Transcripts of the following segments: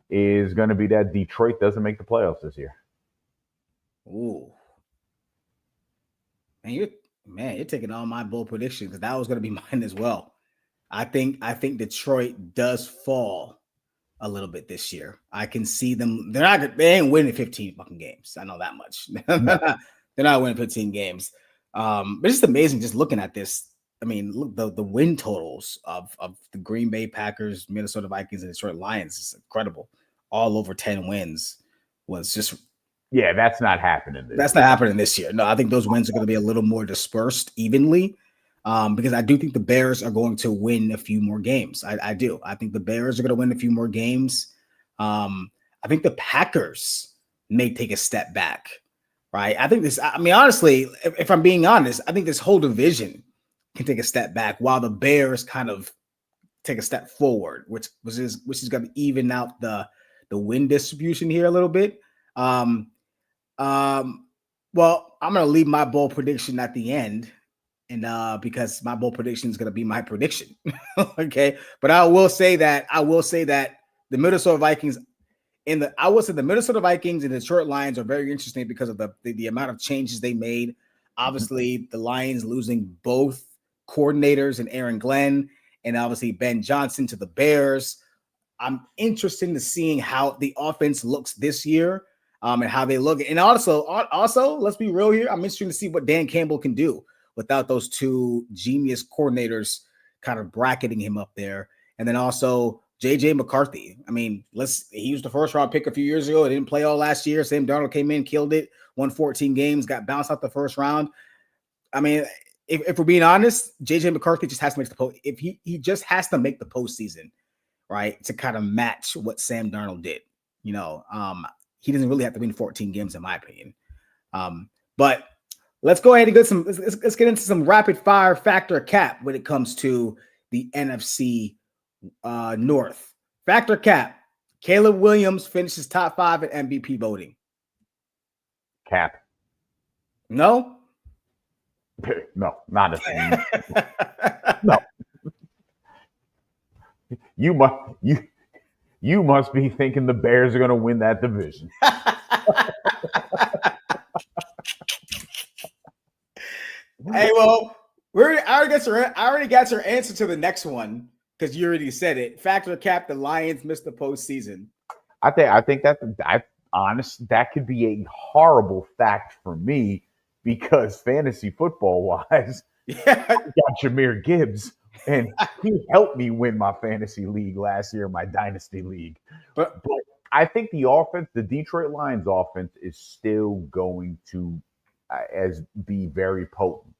is going to be that Detroit doesn't make the playoffs this year. Ooh. And you're taking all my bold predictions because that was going to be mine as well. I think Detroit does fall a little bit this year. I can see them. They ain't winning 15 fucking games. I know that much. No. They're not winning 15 games. But it's just amazing just looking at this. I mean, look, the win totals of the Green Bay Packers, Minnesota Vikings, and Detroit Lions is incredible. All over 10 wins was just. Yeah, that's not happening. That's not happening this year. No, I think those wins are going to be a little more dispersed evenly. Because I do think the Bears are going to win a few more games. I do. I think the Bears are going to win a few more games. I think the Packers may take a step back, right? Honestly, if I'm being honest, I think this whole division can take a step back while the Bears kind of take a step forward, which is going to even out the win distribution here a little bit. Well, I'm going to leave my bold prediction at the end. And because my bold prediction is going to be my prediction. Okay. But I will say that the Minnesota Vikings the Minnesota Vikings and the Detroit Lions are very interesting because of the amount of changes they made. Obviously, the Lions losing both coordinators and Aaron Glenn, and obviously Ben Johnson to the Bears. I'm interested in seeing how the offense looks this year, and how they look. And also, let's be real here. I'm interested to see what Dan Campbell can do without those two genius coordinators kind of bracketing him up there. And then also J.J. McCarthy. I mean, he was the first round pick a few years ago. He didn't play all last year. Sam Darnold came in, killed it, won 14 games, got bounced out the first round. I mean, if we're being honest, J.J. McCarthy just has to make the post. If he just has to make the postseason, right, to kind of match what Sam Darnold did. He doesn't really have to win 14 games, in my opinion. But let's go ahead and let's get into some rapid fire factor cap when it comes to the NFC North. Factor cap. Caleb Williams finishes top 5 at MVP voting. Cap. No? No, not a thing. No. You must be thinking the Bears are going to win that division. Hey, well, I already got your answer to the next one because you already said it. Factor cap: the Lions missed the postseason. I think that could be a horrible fact for me because fantasy football wise, I got Jahmyr Gibbs, and he helped me win my fantasy league last year, my dynasty league. But I think the Detroit Lions offense is still going to be very potent.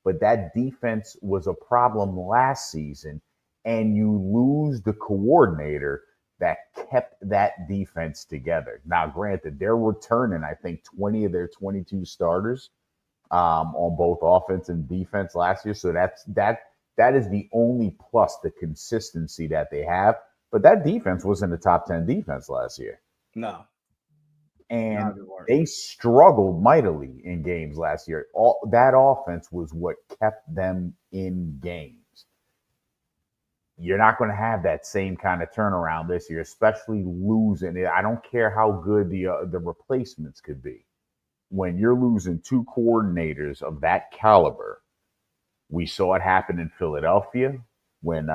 But that defense was a problem last season, and you lose the coordinator that kept that defense together. Now, granted, they're returning, I think, 20 of their 22 starters on both offense and defense last year. So that is the only plus, the consistency that they have. But that defense wasn't a top 10 defense last year. No. And they struggled mightily in games last year. That offense was what kept them in games. You're not going to have that same kind of turnaround this year, especially losing it. I don't care how good the replacements could be. When you're losing two coordinators of that caliber, we saw it happen in Philadelphia when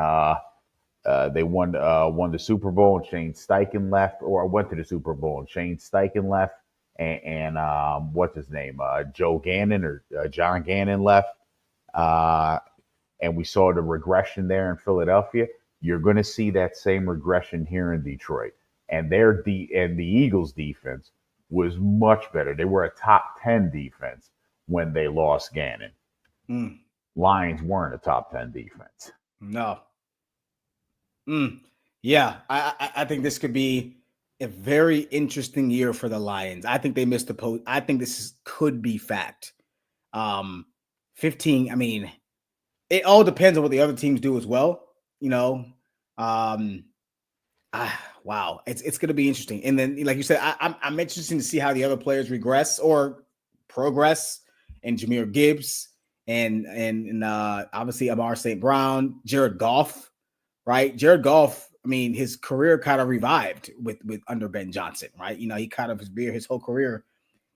they won the Super Bowl and Shane Steichen left, or went to the Super Bowl and Shane Steichen left, and what's his name, Joe Gannon or John Gannon left, and we saw the regression there in Philadelphia. You're going to see that same regression here in Detroit, and the Eagles' defense was much better. They were a top 10 defense when they lost Gannon. Lions weren't a top 10 defense. No. Yeah, I think this could be a very interesting year for the Lions. I think they missed the post. I think could be fact. 15. I mean, it all depends on what the other teams do as well. Wow, it's going to be interesting. And then, like you said, I'm interested to see how the other players regress or progress. And Jahmyr Gibbs and obviously Amar St. Brown, Jared Goff. Right, Jared Goff. his career kind of revived with under Ben Johnson, right? He kind of his whole career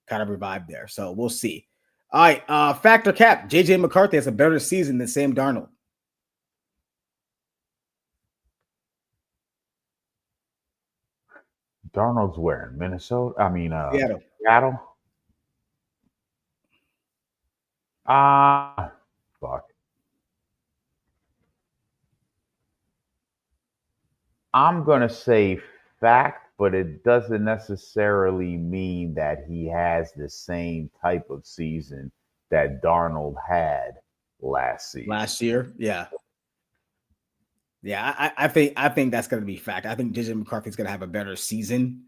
kind of revived there. So we'll see. All right, factor cap. JJ McCarthy has a better season than Sam Darnold. Darnold's where? In Minnesota? Seattle. Seattle? Fuck. I'm going to say fact, but it doesn't necessarily mean that he has the same type of season that Darnold had last season. Last year, yeah. Yeah, I think that's going to be fact. I think JJ McCarthy's going to have a better season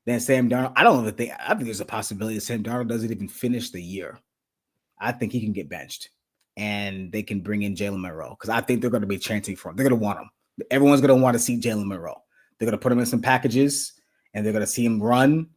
than Sam Darnold. I think there's a possibility that Sam Darnold doesn't even finish the year. I think he can get benched, and they can bring in Jalen Monroe because I think they're going to be chanting for him. They're going to want him. Everyone's going to want to see Jalen Monroe. They're going to put him in some packages, and they're going to see him run,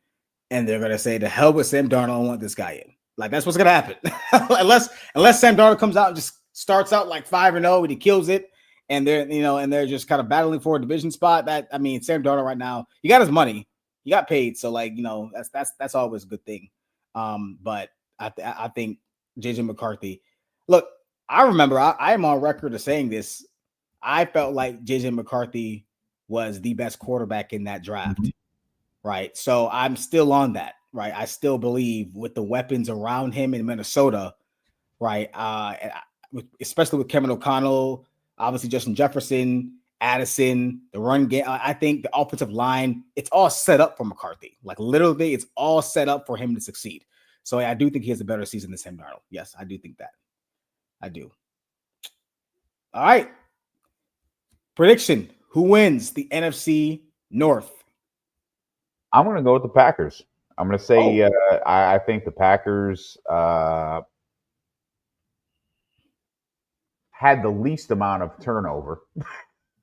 and they're going to say, "To hell with Sam Darnold, I want this guy in." Like that's what's going to happen, unless Sam Darnold comes out and just starts out like 5-0 and he kills it. And they're just kind of battling for a division spot. Sam Darnold right now, you got his money, you got paid, so that's always a good thing. But I think JJ McCarthy. Look, I remember I am on record of saying this. I felt like JJ McCarthy was the best quarterback in that draft, right? So I'm still on that, right? I still believe with the weapons around him in Minnesota, right? Especially with Kevin O'Connell. Obviously, Justin Jefferson, Addison, the run game. I think the offensive line, it's all set up for McCarthy. Like literally, it's all set up for him to succeed. So I do think he has a better season than Sam Darnold. Yes, I do think that. I do. All right. Prediction. Who wins the NFC North? I'm going to go with the Packers. I'm going to say I think the Packers had the least amount of turnover.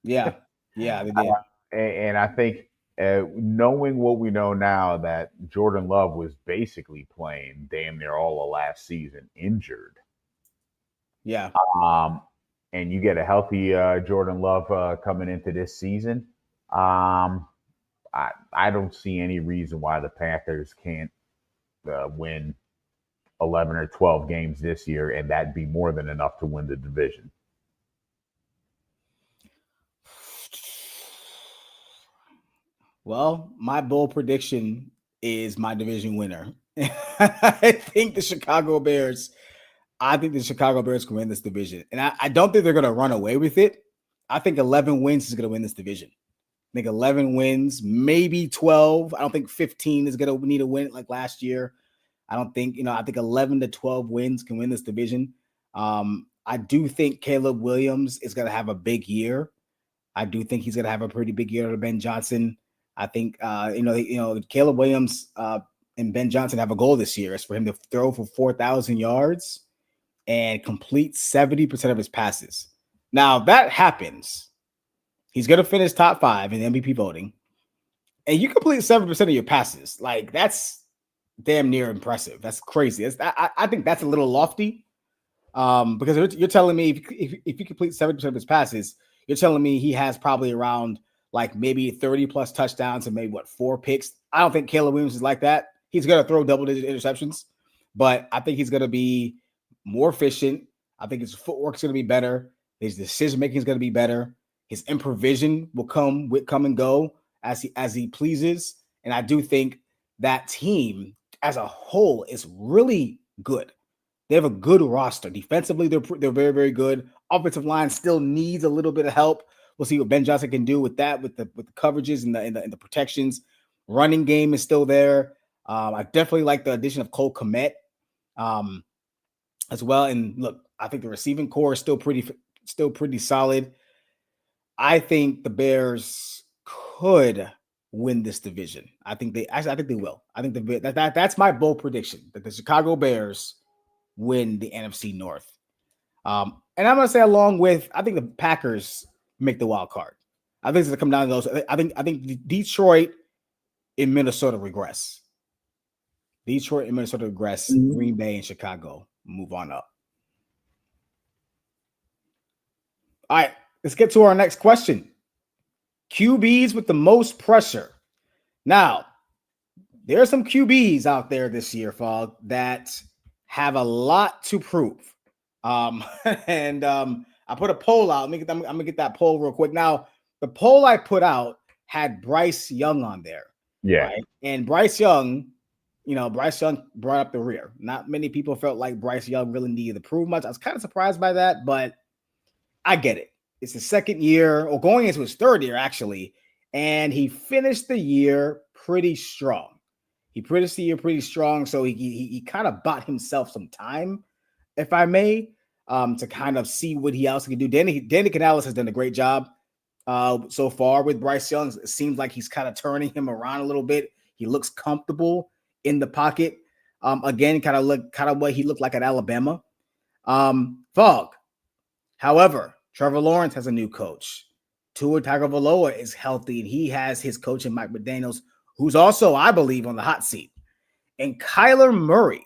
Yeah, they did. And I think knowing what we know now, that Jordan Love was basically playing damn near all of last season injured. Yeah. And you get a healthy Jordan Love coming into this season. I don't see any reason why the Packers can't win 11 or 12 games this year, and that'd be more than enough to win the division. Well, my bold prediction is my division winner. I think the Chicago Bears can win this division. And I don't think they're going to run away with it. I think 11 wins is going to win this division. I think 11 wins, maybe 12. I don't think 15 is going to need a win like last year. I don't think, I think 11 to 12 wins can win this division. I do think Caleb Williams is going to have a big year. I do think he's going to have a pretty big year to Ben Johnson. I think, Caleb Williams and Ben Johnson have a goal this year. It's for him to throw for 4,000 yards and complete 70% of his passes. Now, if that happens, he's going to finish top 5 in MVP voting. And you complete 7% of your passes. Like, that's damn near impressive. That's crazy. I think that's a little lofty because you're telling me if you complete 70% of his passes, you're telling me he has probably around like maybe 30 plus touchdowns and maybe 4 picks. I don't think Caleb Williams is like that. He's going to throw double-digit interceptions, but I think he's going to be more efficient. I think his footwork is going to be better. His decision-making is going to be better. His improvisation will come and go as he pleases. And I do think that team as a whole is really good. They have a good roster. Defensively, they're very, very good. Offensive line still needs a little bit of help. We'll see what Ben Johnson can do with that, with the coverages and the protections. Running game is still there. I definitely like the addition of Cole Kmet as well. And look, I think the receiving core is still pretty solid. I think the Bears could win this division. I think they will. I think that's my bold prediction, that the Chicago Bears win the NFC North. And I'm going to say along with, I think the Packers make the wild card. I think it's going to come down to those. I think Detroit and Minnesota regress. Green Bay and Chicago move on up. All right, let's get to our next question. QBs with the most pressure. Now, there are some QBs out there this year, Fog, that have a lot to prove. And I put a poll out. I'm gonna get that poll real quick. Now, the poll I put out had Bryce Young on there. Yeah. Right? And Bryce Young, Bryce Young brought up the rear. Not many people felt like Bryce Young really needed to prove much. I was kind of surprised by that, but I get it. It's his second year, or going into his third year, actually. And he finished the year pretty strong. So he kind of bought himself some time, if I may, to kind of see what he else can do. Danny Canales has done a great job so far with Bryce Young. It seems like he's kind of turning him around a little bit. He looks comfortable in the pocket. Again, kind of what he looked like at Alabama. Fog. However, Trevor Lawrence has a new coach. Tua Tagivioloa is healthy, and he has his coach in Mike McDaniels, who's also, I believe, on the hot seat. And Kyler Murray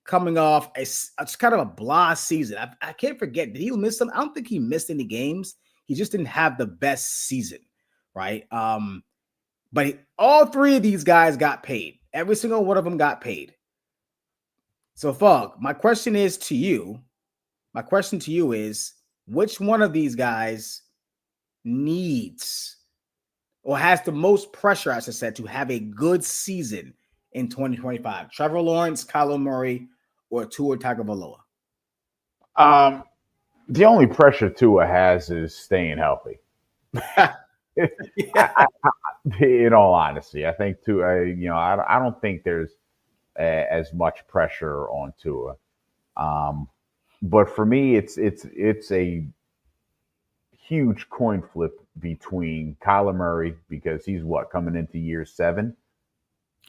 coming off it's kind of a blah season. I can't forget. Did he miss some? I don't think he missed any games. He just didn't have the best season, right? But all three of these guys got paid. Every single one of them got paid. So, Fog, my question to you is, which one of these guys needs or has the most pressure, I should say, to have a good season in 2025? Trevor Lawrence, Kyler Murray, or Tua Tagivioloa? The only pressure Tua has is staying healthy. In all honesty, I think Tua, I don't think there's as much pressure on Tua. But for me, it's a huge coin flip between Kyler Murray, because he's coming into year 7.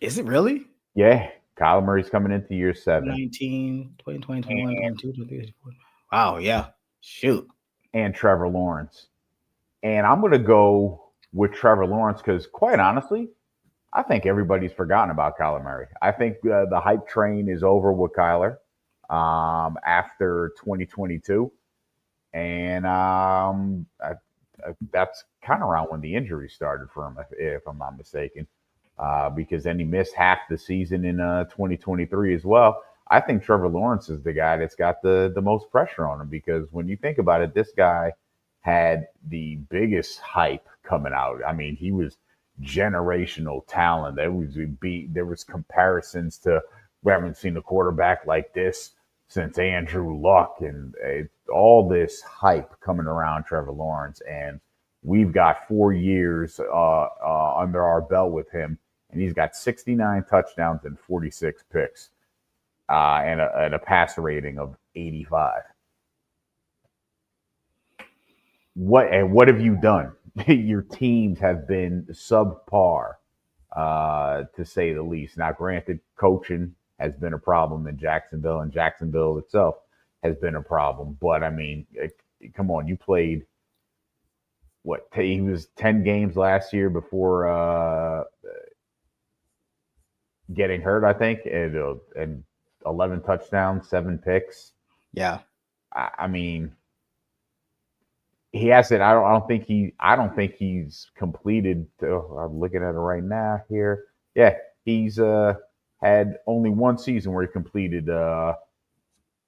Is it really? Yeah, Kyler Murray's coming into year 7. 19, 20, 21, 22, 23, 24. Wow, yeah. Shoot. And Trevor Lawrence. And I'm going to go with Trevor Lawrence because, quite honestly, I think everybody's forgotten about Kyler Murray. I think the hype train is over with Kyler after 2022. And that's kind of around when the injury started for him, if I'm not mistaken, because then he missed half the season in 2023 as well. I think Trevor Lawrence is the guy that's got the most pressure on him, because when you think about it, this guy had the biggest hype coming out. I mean, he was generational talent. There was comparisons to, we haven't seen a quarterback like this since Andrew Luck, and all this hype coming around Trevor Lawrence. And we've got 4 years under our belt with him, and he's got 69 touchdowns and 46 picks and a passer rating of 85. What have you done? Your teams have been subpar, to say the least. Now, granted, coaching has been a problem in Jacksonville, and Jacksonville itself has been a problem. But, I mean, come on, you played, he was 10 games last year before getting hurt, I think, and 11 touchdowns, 7 picks. Yeah. I mean, he hasn't. I don't think he's completed. I'm looking at it right now here. Yeah, he's had only one season where he completed over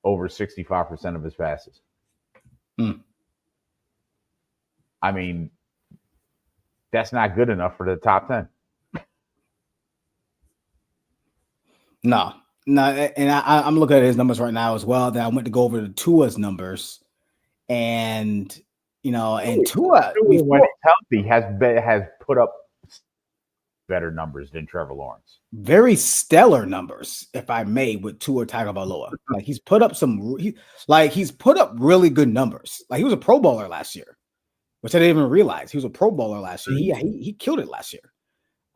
65% of his passes. I mean, that's not good enough for the top 10. No, and I'm looking at his numbers right now as well. Then I went to go over to Tua's numbers, and Tua, when he's healthy, has put up better numbers than Trevor Lawrence. Very stellar numbers, if I may, with Tua Tagivioloa. Like he's put up really good numbers. Like he was a Pro Bowler last year, which I didn't even realize. He was a Pro Bowler last year. He killed it last year.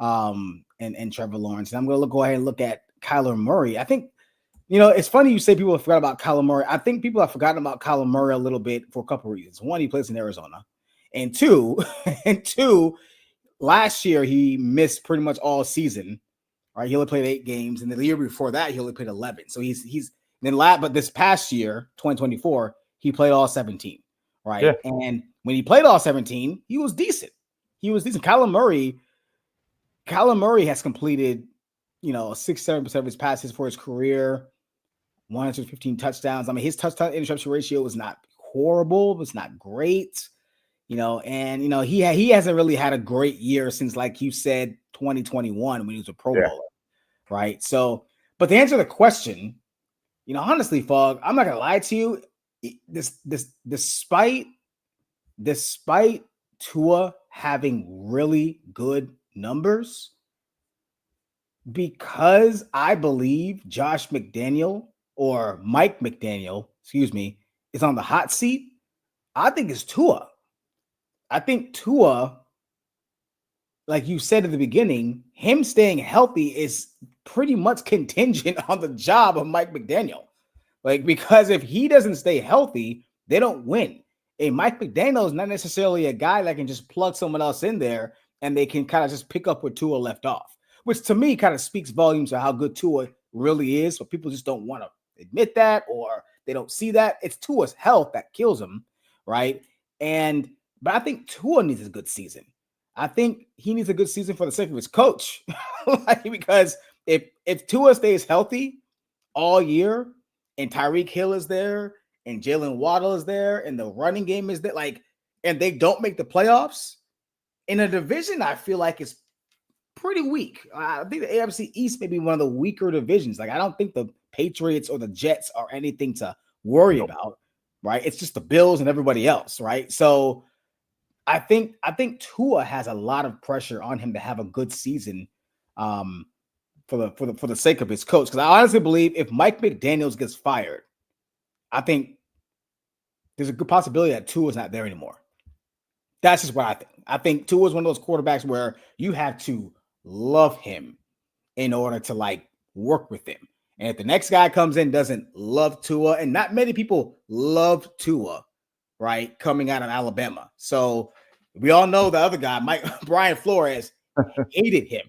And Trevor Lawrence. And I'm going to go ahead and look at Kyler Murray. I think, it's funny you say people have forgotten about Kyler Murray. I think people have forgotten about Kyler Murray a little bit for a couple of reasons. One, he plays in Arizona. And two, last year he missed pretty much all season. Right? He only played 8 games. And the year before that, he only played 11. So but this past year, 2024, he played all 17. Right. Yeah. And when he played all 17, he was decent. he was decent. Kyler Murray has completed, 6-7% of his passes for his career, 115 touchdowns. I mean, his touchdown interception ratio is not horrible, it's not great, and he hasn't really had a great year since, like you said, 2021 when he was a Pro Bowler, right? So, but to answer the question, honestly, Fog, I'm not gonna lie to you. Despite Tua having really good numbers, because I believe Josh McDaniel or Mike McDaniel, is on the hot seat, I think it's Tua. I think Tua, like you said at the beginning, him staying healthy is pretty much contingent on the job of Mike McDaniel. Because if he doesn't stay healthy, they don't win. And Mike McDaniel is not necessarily a guy that can just plug someone else in there and they can kind of just pick up where Tua left off, which to me kind of speaks volumes of how good Tua really is. But people just don't want to admit that, or they don't see that. It's Tua's health that kills him, right? But I think Tua needs a good season. I think he needs a good season for the sake of his coach. Because if Tua stays healthy all year and Tyreek Hill is there and Jalen Waddle is there and the running game is there, and they don't make the playoffs in a division, I feel like it's pretty weak. I think the AFC East may be one of the weaker divisions. I don't think the Patriots or the Jets are anything to worry about, right? It's just the Bills and everybody else, right? So I think Tua has a lot of pressure on him to have a good season for the sake of his coach. Because I honestly believe if Mike McDaniels gets fired, I think there's a good possibility that Tua is not there anymore. That's just what I think. I think Tua is one of those quarterbacks where you have to love him in order to work with him. And if the next guy comes in doesn't love Tua, and not many people love Tua, right, coming out of Alabama. So we all know the other guy, Brian Flores, hated him.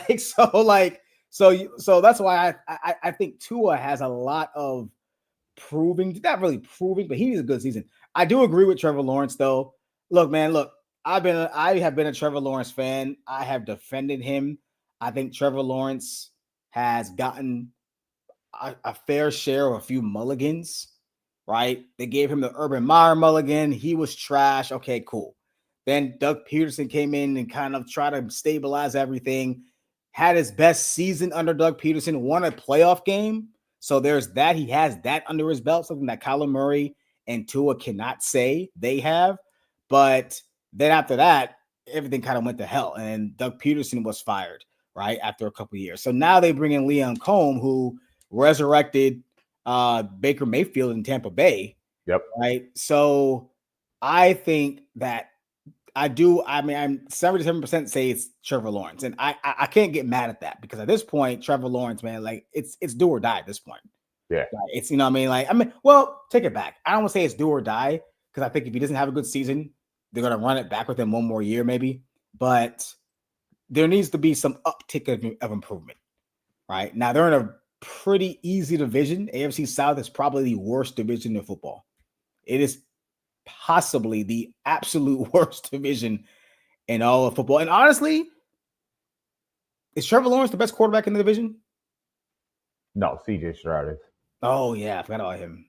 So that's why I think Tua has a lot of proving, not really proving, but he needs a good season. I do agree with Trevor Lawrence, though. Look, I have been a Trevor Lawrence fan. I have defended him. I think Trevor Lawrence has gotten a fair share of a few mulligans, right? They gave him the Urban Meyer mulligan. He was trash. Okay, cool. Then Doug Peterson came in and kind of tried to stabilize everything, had his best season under Doug Peterson, won a playoff game. So there's that. He has that under his belt, something that Kyler Murray and Tua cannot say they have. But then after that, everything kind of went to hell. And Doug Peterson was fired, right, after a couple of years. So now they bring in Leon Cohn, who resurrected Baker Mayfield in Tampa Bay. Yep. Right. So I think that I'm 77% say it's Trevor Lawrence. And I can't get mad at that, because at this point, Trevor Lawrence, man, it's do or die at this point. Yeah. It's, well, take it back. I don't want to say it's do or die, because I think if he doesn't have a good season, they're going to run it back with him one more year, maybe. But there needs to be some uptick of improvement, right? Now, they're in a pretty easy division. AFC South is probably the worst division in football. It is possibly the absolute worst division in all of football. And honestly, is Trevor Lawrence the best quarterback in the division? No, CJ Stroud is. Oh, yeah, I forgot about him.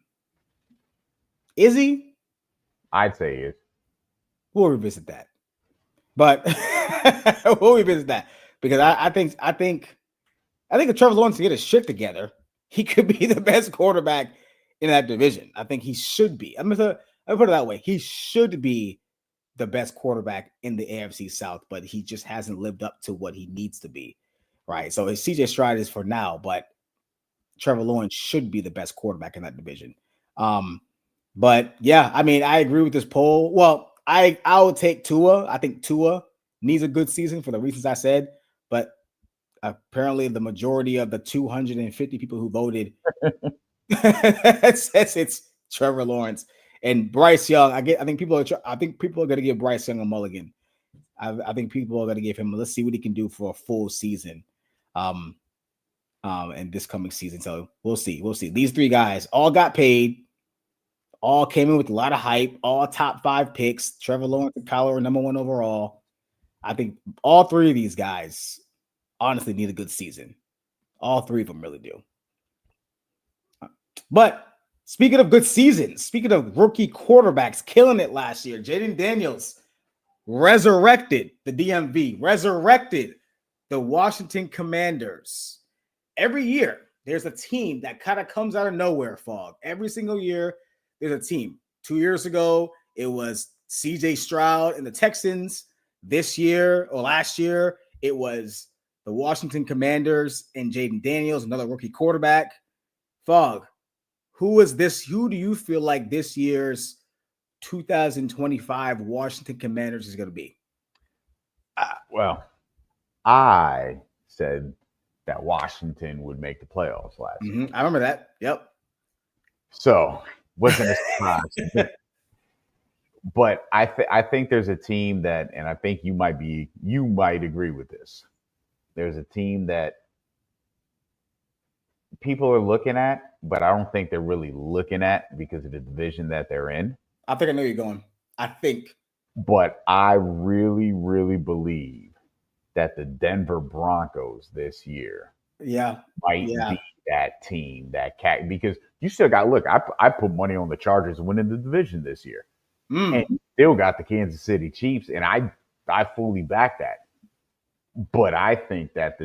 Is he? I'd say he is. We'll revisit that. But we'll revisit that, because I think if Trevor Lawrence can get his shit together, he could be the best quarterback in that division. I think he should be. I'm gonna put it that way. He should be the best quarterback in the AFC South, but he just hasn't lived up to what he needs to be, right? So CJ Stroud is for now, but Trevor Lawrence should be the best quarterback in that division. But yeah, I agree with this poll. Well, I would take Tua. I think Tua needs a good season for the reasons I said, but apparently the majority of the 250 people who voted says it's Trevor Lawrence and Bryce Young. I think people are going to give Bryce Young a mulligan. I think people are going to give him. Let's see what he can do for a full season, and this coming season. So we'll see. These three guys all got paid. all came in with a lot of hype, all top 5 picks. Trevor Lawrence and Kyler were number 1 overall. I think all 3 of these guys honestly need a good season. All 3 of them really do. But speaking of good seasons, speaking of rookie quarterbacks killing it last year, Jaden Daniels resurrected the DMV, resurrected the Washington Commanders. Every year, there's a team that kind of comes out of nowhere, Fog. Every single year, there's a team. 2 years ago, it was CJ Stroud and the Texans. This year or last year, it was the Washington Commanders and Jaden Daniels, another rookie quarterback. Fog, who do you feel like this year's 2025 Washington Commanders is going to be? Well, I said that Washington would make the playoffs last year. I remember that. Yep. So wasn't a surprise. But I think there's a team that, and I think you might agree with this. There's a team that people are looking at, but I don't think they're really looking at because of the division that they're in. I think I know you're going. I think. But I really, really believe that the Denver Broncos this year might be that team, because you still got, look, I put money on the Chargers winning the division this year. And you still got the Kansas City Chiefs, and I fully back that. But I think that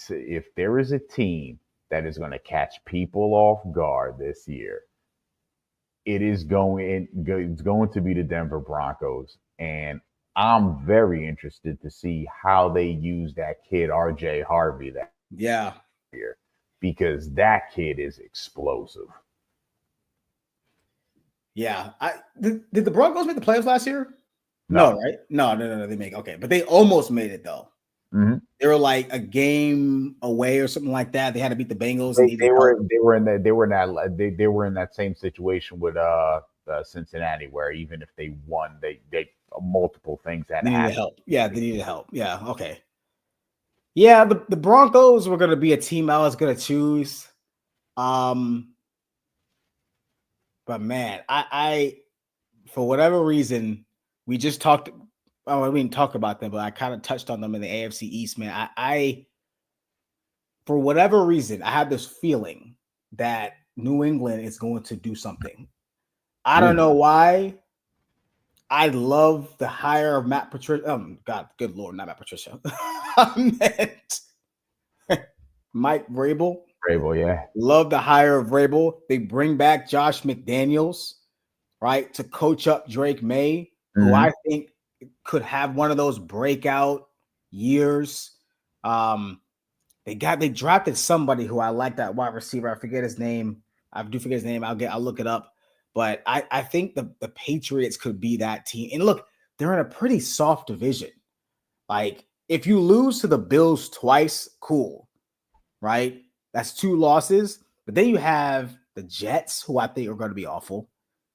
if there is a team that is going to catch people off guard this year, it's going to be the Denver Broncos. And I'm very interested to see how they use that kid, RJ Harvey, year, because that kid is explosive. Yeah. Did the Broncos make the playoffs last year? No, right? No. They make okay, but they almost made it though. Mm-hmm. They were like a game away or something like that. They had to beat the Bengals. They were in that same situation with Cincinnati, where even if they won, they multiple things had needed help. Yeah, they needed help. Yeah, okay. Yeah, the Broncos were going to be a team I was going to choose. But man, I for whatever reason, we just talked. Oh, we didn't talk about them, but I kind of touched on them in the AFC East, man. I for whatever reason, I have this feeling that New England is going to do something. I don't know why. I love the hire of Matt Patricia. God, good Lord, not Matt Patricia. I meant Mike Vrabel. Yeah. Love the hire of Vrabel. They bring back Josh McDaniels, right, to coach up Drake May, who I think could have one of those breakout years. They drafted somebody who I like, that wide receiver. I forget his name. I do forget his name. I'll look it up. But I think the Patriots could be that team. And look, they're in a pretty soft division. Like, if you lose to the Bills twice, cool, right? That's 2 losses. But then you have the Jets, who I think are going to be awful.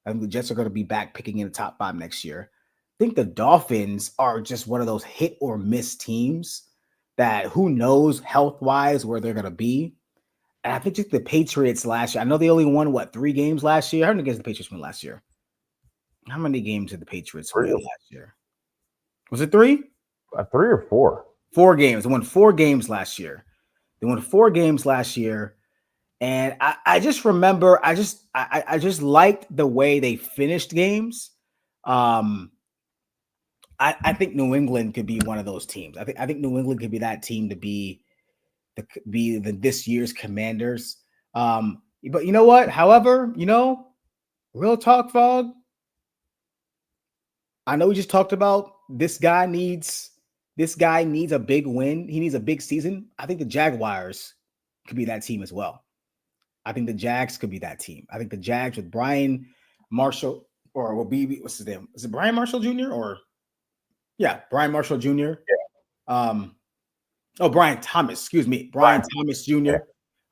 I think the Jets are going to be back picking in the top 5 next year. I think the Dolphins are just one of those hit or miss teams that who knows health-wise where they're going to be. And I think just the Patriots last year, I know they only won, 3 games last year? How many games did the Patriots win last year? How many games did the Patriots win last year? Was it 3? 3 or 4. 4 games. They won 4 games last year. And I just remember, I just liked the way they finished games. I think New England could be one of those teams. I think New England could be that team to be this year's Commanders. But you know what? However, real talk, Fog. I know we just talked about this guy needs a big win. He needs a big season. I think the Jaguars could be that team as well. I think the Jags could be that team. I think the Jags with Brian Marshall, or will be, what's his name? Is it Brian Marshall Jr. or? Yeah, Brian Marshall Jr. Yeah. Brian Thomas, excuse me. Brian Thomas Jr. Yeah.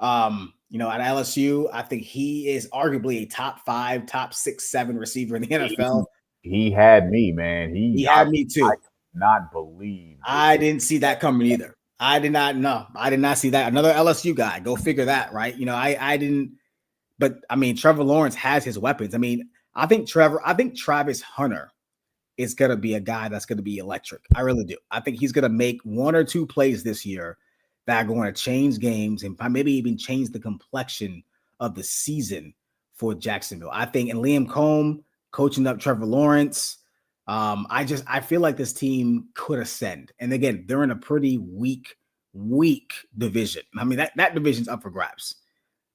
At LSU, I think he is arguably a top 5, top 6, 7 receiver in the NFL. He had me, man. He had me too. I could not believe. I didn't see that coming either. I did not know. I did not see that. Another LSU guy. Go figure that, right? I didn't. But I mean, Trevor Lawrence has his weapons. I mean, I think Travis Hunter is going to be a guy that's going to be electric. I really do. I think he's going to make one or two plays this year that are going to change games and maybe even change the complexion of the season for Jacksonville. I think, and Liam Cohn coaching up Trevor Lawrence, I feel like this team could ascend. And again, they're in a pretty weak division. I mean, that division's up for grabs.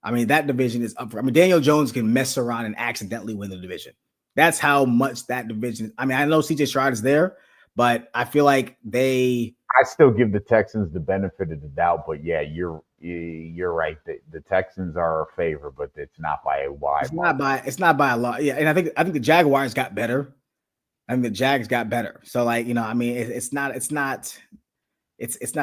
Daniel Jones can mess around and accidentally win the division. That's how much that division. I mean, I know CJ Stroud is there, but I feel like I still give the Texans the benefit of the doubt, but yeah, you're right. The Texans are a favorite, but it's not by a wide. It's not by a lot. Yeah, and I think the Jaguars got better. I think the Jags got better. So it's not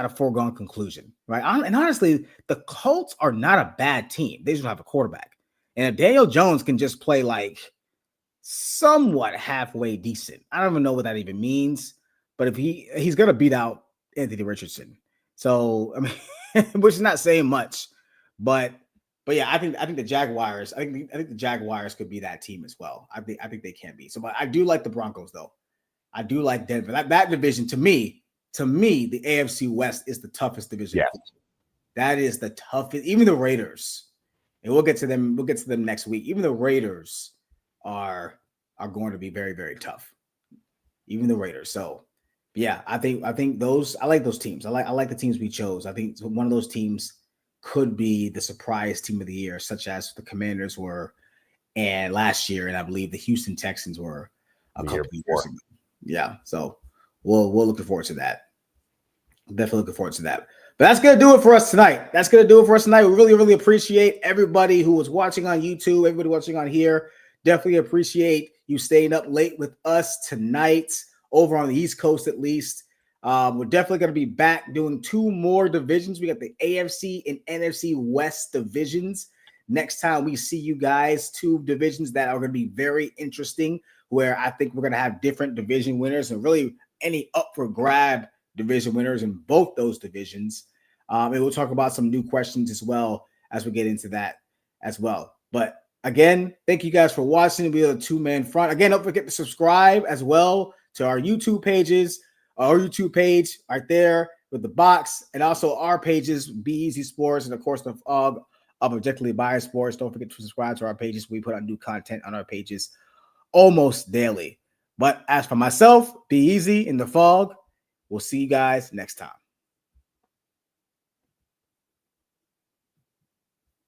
a foregone conclusion, right? And honestly, the Colts are not a bad team. They just don't have a quarterback. And if Daniel Jones can just play like somewhat halfway decent, I don't even know what that even means. But if he's going to beat out Anthony Richardson, so I mean, which is not saying much, but yeah, I think the Jaguars. I think the Jaguars could be that team as well. I think they can be. So, but I do like the Broncos though. I do like Denver. That division to me, the AFC West is the toughest division. Yeah. That is the toughest. Even the Raiders, and we'll get to them. We'll get to them next week. Even the Raiders are going to be very, very tough. Even the Raiders. So, yeah, I think those. I like those teams. I like the teams we chose. I think one of those teams could be the surprise team of the year, such as the Commanders were, and last year, and I believe the Houston Texans were a couple of years ago. Yeah, so we'll looking forward to that. Definitely looking forward to that. But that's going to do it for us tonight. We really, really appreciate everybody who was watching on YouTube, everybody watching on here. Definitely appreciate you staying up late with us tonight over on the East Coast, at least. We're definitely going to be back doing 2 more divisions. We got the AFC and NFC West divisions. Next time we see you guys, 2 divisions that are going to be very interesting, where I think we're going to have different division winners and really any up for grab division winners in both those divisions. And we'll talk about some new questions as well as we get into that as well. But again, thank you guys for watching. We are the 2-man front. Again, don't forget to subscribe as well to our YouTube pages, our YouTube page right there with the box, and also our pages, Be Easy Sports, and of course the of Objectively Biased Sports. Don't forget to subscribe to our pages. We put out new content on our pages almost daily. But as for myself, Be Easy in the Fog. We'll see you guys next time.